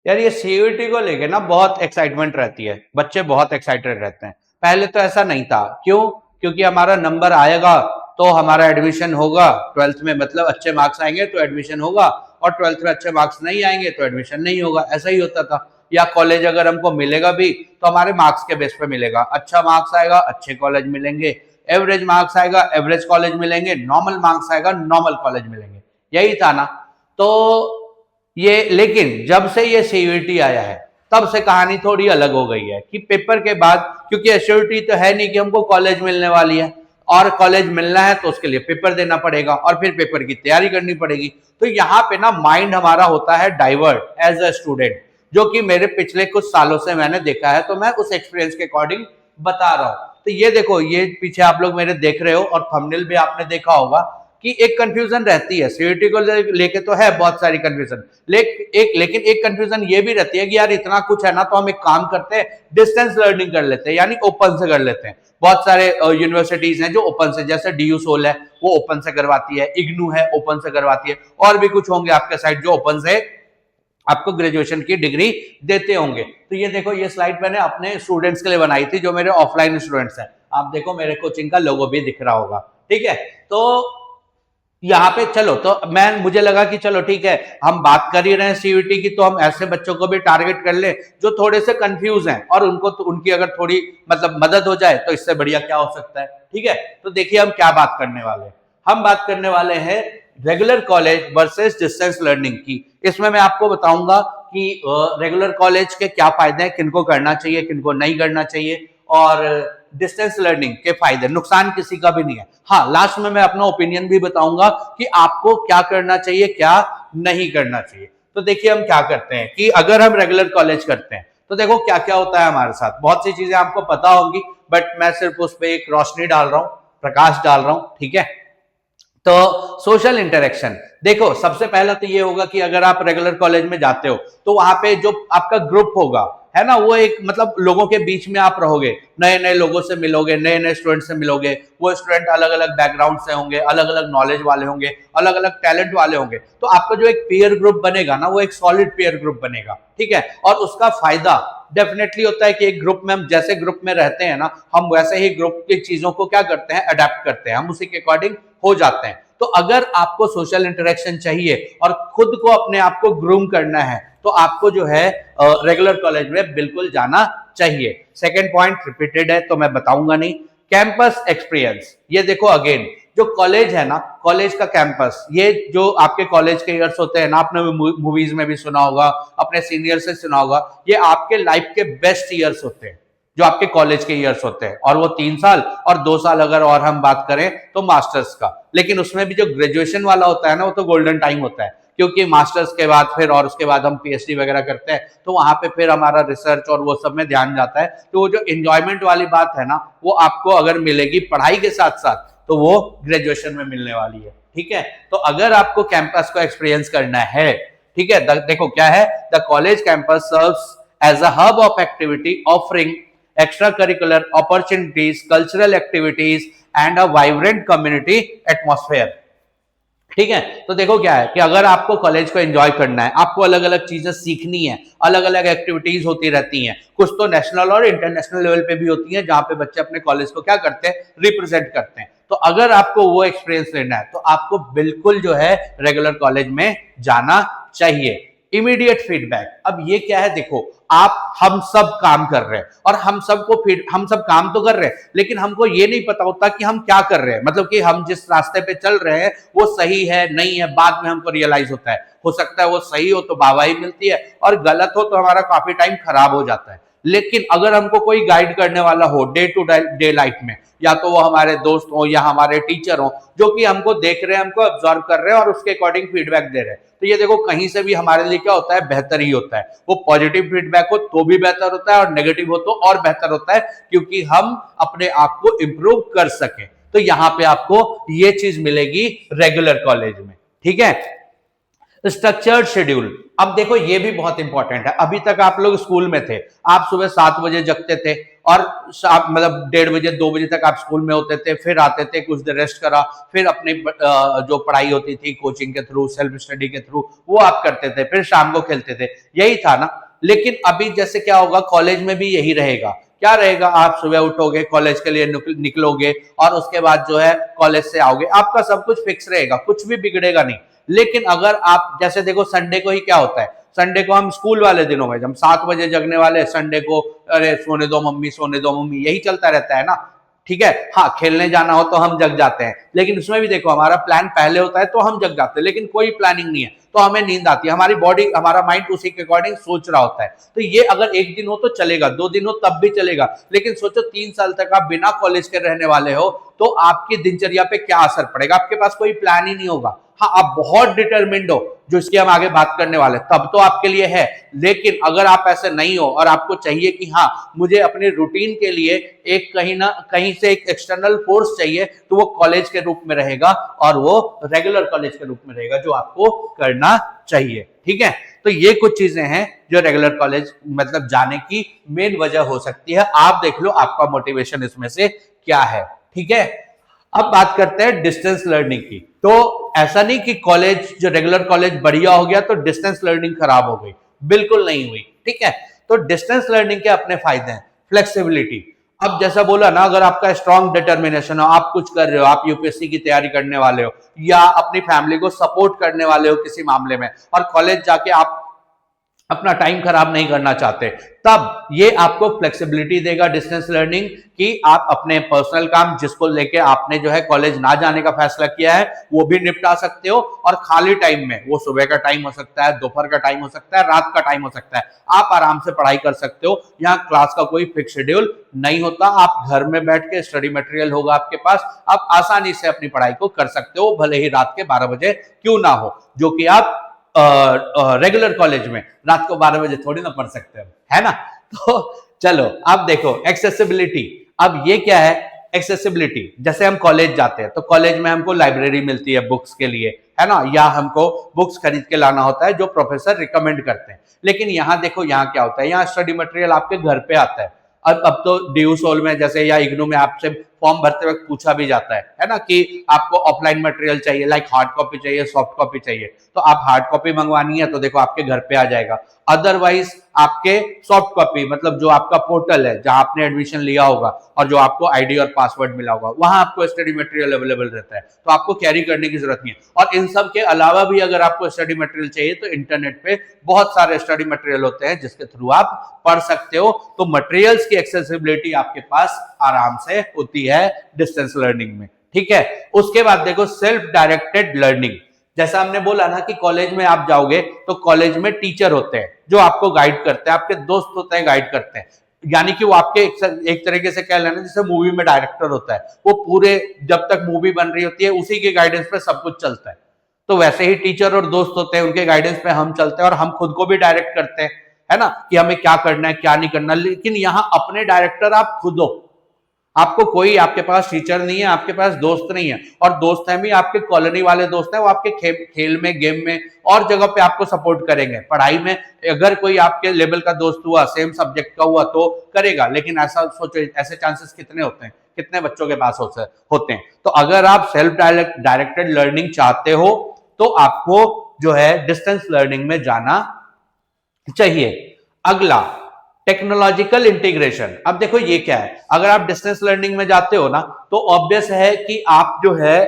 यार ये सीयूईटी को लेके ना बहुत एक्साइटमेंट रहती है, बच्चे बहुत एक्साइटेड रहते हैं। पहले तो ऐसा नहीं था, क्यों? क्योंकि हमारा नंबर आएगा तो हमारा एडमिशन होगा ट्वेल्थ में, मतलब अच्छे मार्क्स आएंगे तो एडमिशन होगा, और ट्वेल्थ में अच्छे मार्क्स नहीं आएंगे तो एडमिशन नहीं होगा, ऐसा ही होता था। या कॉलेज अगर हमको मिलेगा भी तो हमारे मार्क्स के बेस पे मिलेगा, अच्छा मार्क्स आएगा अच्छे कॉलेज मिलेंगे, एवरेज मार्क्स आएगा एवरेज कॉलेज मिलेंगे, नॉर्मल मार्क्स आएगा नॉर्मल कॉलेज मिलेंगे, यही था ना। तो ये, लेकिन जब से ये सीयूईटी आया है तब से कहानी थोड़ी अलग हो गई है कि पेपर के बाद, क्योंकि एश्योरिटी तो है नहीं कि हमको कॉलेज मिलने वाली है, और कॉलेज मिलना है तो उसके लिए पेपर देना पड़ेगा और फिर पेपर की तैयारी करनी पड़ेगी। तो यहाँ पे ना माइंड हमारा होता है डाइवर्ट एज अ स्टूडेंट, जो कि मेरे पिछले कुछ सालों से मैंने देखा है, तो मैं उस एक्सपीरियंस के अकॉर्डिंग बता रहा हूँ। तो ये देखो, ये पीछे आप लोग मेरे देख रहे हो और थंबनेल भी आपने देखा होगा कि एक कंफ्यूजन रहती है सीयूईटी को लेके, तो है बहुत सारी कंफ्यूजन, लेकिन एक कंफ्यूजन ये भी रहती है कि यार इतना कुछ है ना, तो हम एक काम करते हैं डिस्टेंस लर्निंग कर लेते हैं, यानी ओपन से कर लेते हैं। बहुत सारे यूनिवर्सिटीज हैं जो ओपन से, जैसे डीयू सोल है वो ओपन से करवाती है, इग्नू है ओपन से करवाती है, और भी कुछ होंगे आपके साइड जो ओपन से आपको ग्रेजुएशन की डिग्री देते होंगे। तो ये देखो, ये स्लाइड मैंने अपने स्टूडेंट्स के लिए बनाई थी जो मेरे ऑफलाइन स्टूडेंट्स हैं। आप देखो मेरे कोचिंग का लोगो भी दिख रहा होगा, ठीक है। तो यहाँ पे चलो, तो मुझे लगा कि चलो ठीक है, हम बात कर ही रहे हैं सीयूईटी की, तो हम ऐसे बच्चों को भी टारगेट कर ले जो थोड़े से कंफ्यूज हैं, और उनको तो उनकी अगर थोड़ी मतलब मदद हो जाए तो इससे बढ़िया क्या हो सकता है, ठीक है। तो देखिए हम क्या बात करने वाले हैं, हम बात करने वाले हैं regular college versus distance learning की। इसमें मैं आपको बताऊंगा कि रेगुलर कॉलेज के क्या फायदे हैं, किनको करना चाहिए किनको नहीं करना चाहिए, और डिस्टेंस लर्निंग के फायदे, नुकसान किसी का भी नहीं है। हाँ, लास्ट में मैं अपना ओपिनियन भी बताऊंगा कि आपको क्या करना चाहिए क्या नहीं करना चाहिए। तो देखिए हम क्या करते हैं कि अगर हम रेगुलर कॉलेज करते हैं तो देखो क्या क्या होता है हमारे साथ, बहुत सी चीजें आपको पता होंगी, बट मैं सिर्फ उस पर एक रोशनी डाल रहा हूं, प्रकाश डाल रहा हूं, ठीक है। तो सोशल इंटरेक्शन, देखो सबसे पहला तो ये होगा कि अगर आप रेगुलर कॉलेज में जाते हो तो वहां पे जो आपका ग्रुप होगा, है ना, वो एक मतलब लोगों के बीच में आप रहोगे, नए नए लोगों से मिलोगे, नए नए स्टूडेंट से मिलोगे। वो स्टूडेंट अलग अलग बैकग्राउंड से होंगे, अलग अलग नॉलेज वाले होंगे, अलग अलग टैलेंट वाले होंगे। तो आपका जो एक पीयर ग्रुप बनेगा ना, वो एक सॉलिड पीयर ग्रुप बनेगा, ठीक है। और उसका फायदा डेफिनेटली होता है कि एक ग्रुप में हम जैसे ग्रुप में रहते हैं ना, हम वैसे ही ग्रुप की चीजों को क्या करते हैं, अडेप्ट करते हैं, हम उसी के अकॉर्डिंग हो जाते हैं। तो अगर आपको सोशल इंटरेक्शन चाहिए और खुद को अपने आप को ग्रूम करना है तो आपको जो है रेगुलर कॉलेज में बिल्कुल जाना चाहिए। सेकंड पॉइंट रिपीटेड है तो मैं बताऊंगा नहीं, कैंपस एक्सपीरियंस। ये देखो अगेन, जो कॉलेज है ना, कॉलेज का कैंपस, ये जो आपके कॉलेज के ईयर्स होते हैं ना, आपने मूवीज में भी सुना होगा, अपने सीनियर से सुना होगा, ये आपके लाइफ के बेस्ट ईयर्स होते हैं जो आपके कॉलेज के ईयर्स होते हैं, और वो 3 साल और 2 साल अगर और हम बात करें तो मास्टर्स का। लेकिन उसमें भी जो ग्रेजुएशन वाला होता है ना, वो तो गोल्डन टाइम होता है, क्योंकि मास्टर्स के बाद फिर और उसके बाद हम पीएचडी वगैरह करते हैं, तो वहां पे फिर हमारा रिसर्च और वो सब में ध्यान जाता है। तो वो जो एंजॉयमेंट वाली बात है ना, वो आपको अगर मिलेगी पढ़ाई के साथ साथ तो वो ग्रेजुएशन में मिलने वाली है, ठीक है। तो अगर आपको कैंपस को एक्सपीरियंस करना है, ठीक है, देखो क्या है, the college campus serves as a hub of activity offering extracurricular opportunities, cultural activities and a vibrant community atmosphere। ठीक है। तो देखो क्या है कि अगर आपको कॉलेज को एंजॉय करना है, आपको अलग अलग चीजें सीखनी है, अलग अलग एक्टिविटीज होती रहती हैं, कुछ तो नेशनल और इंटरनेशनल लेवल पे भी होती हैं, जहां पे बच्चे अपने कॉलेज को क्या करते हैं, रिप्रेजेंट करते हैं। तो अगर आपको वो एक्सपीरियंस लेना है तो आपको बिल्कुल जो है रेगुलर कॉलेज में जाना चाहिए। इमीडिएट फीडबैक, अब ये क्या है, देखो हम सब काम कर रहे हैं और हम सब काम तो कर रहे हैं, लेकिन हमको ये नहीं पता होता कि हम क्या कर रहे हैं, मतलब कि हम जिस रास्ते पे चल रहे हैं वो सही है नहीं है, बाद में हमको रियलाइज होता है। हो सकता है वो सही हो तो वाहवाही मिलती है, और गलत हो तो हमारा काफी टाइम खराब हो जाता है। लेकिन अगर हमको कोई गाइड करने वाला हो डे टू डे लाइफ में, या तो वो हमारे दोस्त हो या हमारे टीचर हो, जो कि हमको देख रहे हैं, हमको ऑब्जर्व कर रहे हैं और उसके अकॉर्डिंग फीडबैक दे रहे हैं, तो ये देखो कहीं से भी हमारे लिए क्या होता है, बेहतर ही होता है। वो पॉजिटिव फीडबैक हो तो भी बेहतर होता है और नेगेटिव हो तो और बेहतर होता है, क्योंकि हम अपने आप को इंप्रूव कर सके। तो यहां पे आपको ये चीज मिलेगी रेगुलर कॉलेज में, ठीक है। Structured schedule. अब देखो ये भी बहुत इंपॉर्टेंट है। अभी तक आप लोग स्कूल में थे, आप सुबह 7 बजे जगते थे और मतलब 1:30 बजे 2 बजे तक आप स्कूल में होते थे, फिर आते थे, कुछ देर रेस्ट करा, फिर अपनी जो पढ़ाई होती थी कोचिंग के थ्रू, सेल्फ स्टडी के थ्रू, वो आप करते थे, फिर शाम को खेलते थे, यही था ना। लेकिन अभी जैसे क्या होगा, कॉलेज में भी यही रहेगा। क्या रहेगा, आप सुबह उठोगे, कॉलेज के लिए निकलोगे और उसके बाद जो है कॉलेज से आओगे, आपका सब कुछ फिक्स रहेगा, कुछ भी बिगड़ेगा नहीं। लेकिन अगर आप जैसे देखो, संडे को ही क्या होता है, संडे को हम स्कूल वाले दिनों में जब 7 बजे जगने वाले, संडे को अरे सोने दो मम्मी, सोने दो मम्मी, यही चलता रहता है ना। ठीक है, हाँ खेलने जाना हो तो हम जग जाते हैं, लेकिन उसमें भी देखो हमारा प्लान पहले होता है तो हम जग जाते हैं, लेकिन कोई प्लानिंग नहीं है तो हमें नींद आती है, हमारी बॉडी, हमारा माइंड उसी के अकॉर्डिंग सोच रहा होता है। तो ये अगर एक दिन हो तो चलेगा, 2 दिन हो तब भी चलेगा, लेकिन सोचो 3 साल तक आप बिना कॉलेज के रहने वाले हो, तो आपकी दिनचर्या पे क्या असर पड़ेगा। आपके पास कोई प्लान ही नहीं होगा। हाँ, आप बहुत डिटरमिन्ड हो, जो इसकी हम आगे बात करने वाले, तब तो आपके लिए है। लेकिन अगर आप ऐसे नहीं हो और आपको चाहिए कि हाँ मुझे अपने रूटीन के लिए एक कहीं ना कहीं से एक एक्सटर्नल फोर्स चाहिए, तो वो कॉलेज के रूप में रहेगा, और वो रेगुलर कॉलेज के रूप में रहेगा जो आपको करना चाहिए। ठीक है, तो ये कुछ चीजें हैं जो रेगुलर कॉलेज मतलब जाने की मेन वजह हो सकती है। आप देख लो आपका मोटिवेशन इसमें से क्या है। ठीक है, अब बात करते हैं डिस्टेंस लर्निंग की। तो ऐसा नहीं कि कॉलेज, जो रेगुलर कॉलेज बढ़िया हो गया तो डिस्टेंस लर्निंग खराब हो गई, बिल्कुल नहीं हुई। ठीक है, तो डिस्टेंस लर्निंग के अपने फायदे हैं। फ्लेक्सिबिलिटी, अब जैसा बोला ना, अगर आपका स्ट्रॉन्ग डिटर्मिनेशन हो, आप कुछ कर रहे हो, आप यूपीएससी की तैयारी करने वाले हो या अपनी फैमिली को सपोर्ट करने वाले हो किसी मामले में, और कॉलेज जाके आप अपना टाइम खराब नहीं करना चाहते, तब ये आपको फ्लेक्सिबिलिटी देगा डिस्टेंस लर्निंग, कि आप अपने पर्सनल काम जिसको लेके आपने जो है कॉलेज ना जाने का फैसला किया है वो भी निपटा सकते हो, और खाली टाइम में, वो सुबह का टाइम हो सकता है, दोपहर का टाइम हो सकता है, रात का टाइम हो सकता है, आप आराम से पढ़ाई कर सकते हो। यहाँ क्लास का कोई फिक्स शेड्यूल नहीं होता, आप घर में बैठ के स्टडी मटेरियल होगा आपके पास, आप आसानी से अपनी पढ़ाई को कर सकते हो, भले ही रात के 12 बजे क्यों ना हो, जो कि आप रेगुलर कॉलेज में रात को 12 बजे थोड़ी ना पढ़ सकते हैं, है ना। तो चलो अब देखो एक्सेसिबिलिटी। अब ये क्या है एक्सेसिबिलिटी, जैसे हम कॉलेज जाते हैं तो कॉलेज में हमको लाइब्रेरी मिलती है बुक्स के लिए, है ना, या हमको बुक्स खरीद के लाना होता है जो प्रोफेसर रिकमेंड करते हैं। लेकिन यहाँ देखो, यहाँ क्या होता है, यहाँ स्टडी मटेरियल आपके घर पे आता है। अब तो ड्यू सोल में जैसे या इग्नू में आपसे फॉर्म भरते वक्त पूछा भी जाता है ना, कि आपको ऑफलाइन मटेरियल चाहिए, लाइक हार्ड कॉपी चाहिए, सॉफ्ट कॉपी चाहिए, तो आप हार्ड कॉपी मंगवानी है तो देखो आपके घर पे आ जाएगा। अदरवाइज आपके सॉफ्ट कॉपी, मतलब जो आपका पोर्टल है जहां आपने एडमिशन लिया होगा और जो आपको आईडी और पासवर्ड मिला होगा, वहां आपको स्टडी मटेरियल अवेलेबल रहता है, तो आपको कैरी करने की जरूरत नहीं है। और इन सब के अलावा भी अगर आपको स्टडी मटेरियल चाहिए तो इंटरनेट पे बहुत सारे स्टडी मटेरियल होते हैं जिसके थ्रू आप पढ़ सकते हो। तो मटेरियल्स की एक्सेसिबिलिटी आपके पास आराम से होती है डिस्टेंस लर्निंग में। ठीक है, उसके बाद देखो सेल्फ डायरेक्टेड लर्निंग। जैसा हमने बोला ना कि कॉलेज में आप जाओगे तो कॉलेज में टीचर होते हैं जो आपको गाइड करते हैं, आपके दोस्त होते हैं गाइड करते हैं, यानी कि वो आपके एक तरीके से कह लेना जैसे मूवी में डायरेक्टर होता है, वो पूरे जब तक मूवी बन रही होती है उसी के गाइडेंस पे सब कुछ चलता है। तो वैसे ही टीचर और दोस्त होते हैं, उनके गाइडेंस पे हम चलते हैं और हम खुद को भी डायरेक्ट करते हैं, है ना, कि हमें क्या करना है क्या नहीं करना। लेकिन यहाँ अपने डायरेक्टर आप खुद हो, आपको कोई, आपके पास टीचर नहीं है, आपके पास दोस्त नहीं है, और दोस्त हैं भी आपके कॉलोनी वाले दोस्त हैं, वो आपके खेल में, गेम में और जगह पे आपको सपोर्ट करेंगे। पढ़ाई में अगर कोई आपके लेवल का दोस्त हुआ, सेम सब्जेक्ट का हुआ तो करेगा, लेकिन ऐसा सोचो, ऐसे चांसेस कितने होते हैं, कितने बच्चों के पास होते हैं। तो अगर आप सेल्फ डायरेक्टेड लर्निंग चाहते हो तो आपको जो है डिस्टेंस लर्निंग में जाना चाहिए। अगला टेक्नोलॉजिकल इंटीग्रेशन। अब देखो ये क्या है, अगर आप डिस्टेंस लर्निंग में जाते हो ना तो ऑब्वियस है कि आप जो है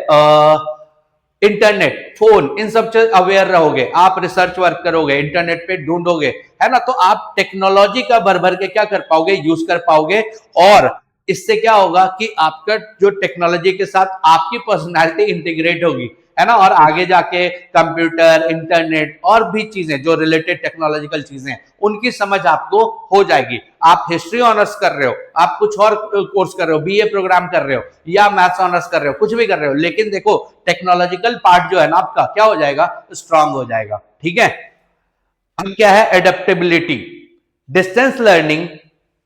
इंटरनेट, फोन, इन सब से अवेयर रहोगे, आप रिसर्च वर्क करोगे, इंटरनेट पे ढूंढोगे, है ना, तो आप टेक्नोलॉजी का भर भर के क्या कर पाओगे, यूज कर पाओगे। और इससे क्या होगा कि आपका जो टेक्नोलॉजी के साथ आपकी पर्सनैलिटी इंटीग्रेट होगी, है ना, और आगे जाके कंप्यूटर, इंटरनेट और भी चीजें जो रिलेटेड टेक्नोलॉजिकल चीजें हैं उनकी समझ आपको हो जाएगी। आप हिस्ट्री ऑनर्स कर रहे हो, आप कुछ और कोर्स कर रहे हो, बीए प्रोग्राम कर रहे हो या मैथ्स ऑनर्स कर रहे हो, कुछ भी कर रहे हो, लेकिन देखो टेक्नोलॉजिकल पार्ट जो है ना आपका क्या हो जाएगा, स्ट्रांग हो जाएगा। ठीक है, अब क्या है एडेप्टेबिलिटी। डिस्टेंस लर्निंग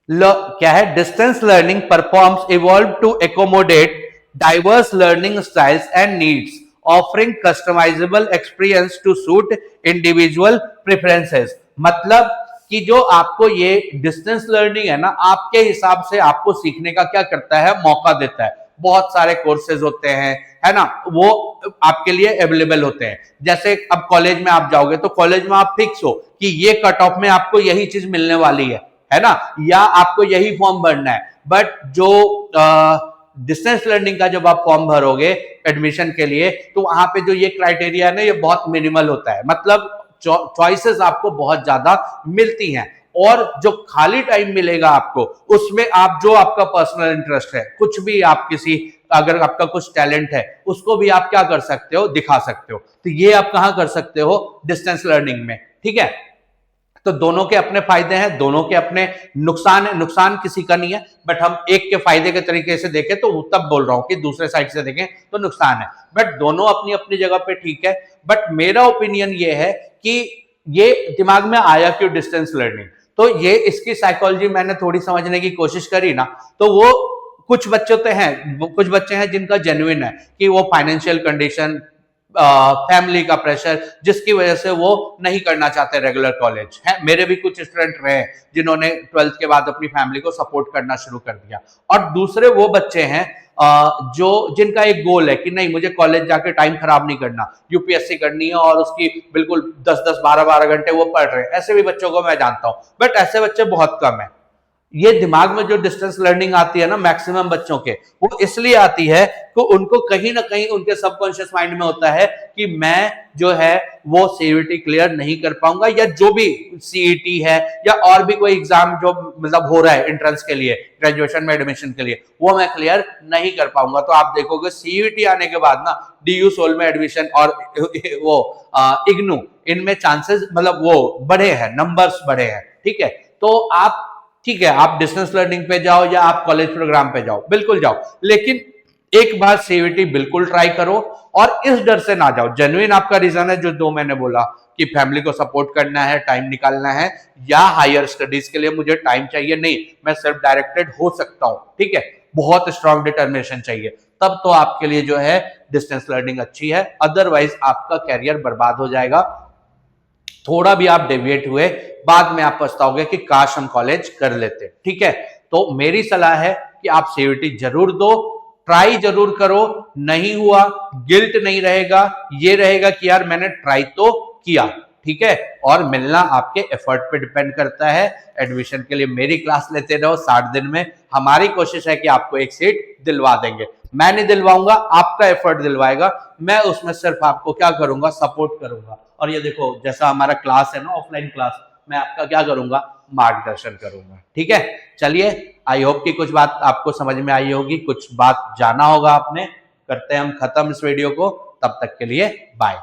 क्या है, distance learning performs evolve to accommodate diverse learning styles and needs offering customisable experience to suit individual preferences. मतलब कि जो आपको ये डिस्टेंस लर्निंग है ना, आपके हिसाब से आपको सीखने का क्या करता है, मौका देता है। बहुत सारे कोर्सेज होते हैं, है ना, वो आपके लिए अवेलेबल होते हैं। जैसे अब कॉलेज में आप जाओगे तो कॉलेज में आप फिक्स हो कि ये कट ऑफ में आपको यही चीज मिलने वाली है ना, या आपको यही फॉर्म भरना है। बट जो डिस्टेंस लर्निंग का जब आप फॉर्म भरोगे एडमिशन के लिए, तो वहां पे जो ये क्राइटेरिया है ना, ये बहुत मिनिमल होता है। मतलब चॉइसेस आपको बहुत ज्यादा मिलती हैं, और जो खाली टाइम मिलेगा आपको, उसमें आप जो आपका पर्सनल इंटरेस्ट है, कुछ भी आप किसी, अगर आपका कुछ टैलेंट है, उसको भी आप क्या कर सकते हो, दिखा सकते हो। तो ये आप कहां कर सकते हो, डिस्टेंस लर्निंग में। ठीक है, तो दोनों के अपने फायदे हैं, दोनों के अपने नुकसान है। नुकसान किसी का नहीं है, बट हम एक के फायदे के तरीके से देखें तो तब बोल रहा हूं कि दूसरे साइड से देखें तो नुकसान है। बट दोनों अपनी अपनी जगह पे ठीक है। बट मेरा ओपिनियन ये है कि ये दिमाग में आया क्यों डिस्टेंस लर्निंग, तो ये इसकी साइकोलॉजी मैंने थोड़ी समझने की कोशिश करी ना, तो वो कुछ बच्चे हैं जिनका जेन्युइन है कि वो फाइनेंशियल कंडीशन, फैमिली का प्रेशर, जिसकी वजह से वो नहीं करना चाहते रेगुलर कॉलेज है। मेरे भी कुछ स्टूडेंट रहे जिन्होंने 12th के बाद अपनी फैमिली को सपोर्ट करना शुरू कर दिया। और दूसरे वो बच्चे हैं जो जिनका एक गोल है कि नहीं, मुझे कॉलेज जाके टाइम खराब नहीं करना, यूपीएससी करनी है, और उसकी बिल्कुल 10-10 12-12 घंटे वो पढ़ रहे हैं। ऐसे भी बच्चों को मैं जानता हूं, बट ऐसे बच्चे बहुत कम है। ये दिमाग में जो डिस्टेंस लर्निंग आती है ना मैक्सिमम बच्चों के, वो इसलिए आती है कि उनको कहीं ना कहीं उनके सबकॉन्शियस माइंड में होता है कि मैं जो है वो सीयूईटी क्लियर नहीं कर पाऊंगा, या जो भी सीईटी है या और भी कोई एग्जाम जो मतलब हो रहा है एंट्रेंस के लिए, ग्रेजुएशन में एडमिशन के लिए, वो मैं क्लियर नहीं कर पाऊंगा। तो आप देखोगे सीयूईटी आने के बाद ना डीयू सोल में एडमिशन और वो इग्नू, इनमें चांसेस मतलब वो बढ़े हैं, नंबर्स बढ़े हैं। ठीक है, तो आप ठीक है, आप डिस्टेंस लर्निंग पे जाओ या आप कॉलेज प्रोग्राम पे जाओ, बिल्कुल जाओ, लेकिन एक बार सीयूईटी बिल्कुल ट्राई करो, और इस डर से ना जाओ। जेन्युइन आपका रीजन है जो दो मैंने बोला कि फैमिली को सपोर्ट करना है, टाइम निकालना है, या हायर स्टडीज के लिए मुझे टाइम चाहिए, नहीं मैं सेल्फ डायरेक्टेड हो सकता हूं। ठीक है, बहुत स्ट्रांग डिटर्मिनेशन चाहिए, तब तो आपके लिए जो है डिस्टेंस लर्निंग अच्छी है। अदरवाइज आपका कैरियर बर्बाद हो जाएगा। थोड़ा भी आप डेविएट हुए, बाद में आप पछताओगे कि काश हम कॉलेज कर लेते। ठीक है, तो मेरी सलाह है कि आप सीयूईटी जरूर दो, ट्राई जरूर करो। नहीं हुआ, गिल्ट नहीं रहेगा, ये रहेगा कि यार मैंने ट्राई तो किया। ठीक है, और मिलना आपके एफर्ट पे डिपेंड करता है। एडमिशन के लिए मेरी क्लास लेते रहो, 60 दिन में हमारी कोशिश है कि आपको एक सीट दिलवा देंगे। मैं नहीं दिलवाऊंगा, आपका एफर्ट दिलवाएगा। मैं उसमें सिर्फ आपको क्या करूंगा, सपोर्ट करूंगा। और ये देखो, जैसा हमारा क्लास है ना, ऑफलाइन क्लास, मैं आपका क्या करूंगा, मार्गदर्शन करूंगा। ठीक है, चलिए, आई होप कि कुछ बात आपको समझ में आई होगी, कुछ बात जाना होगा आपने। करते हैं हम खत्म इस वीडियो को, तब तक के लिए बाय।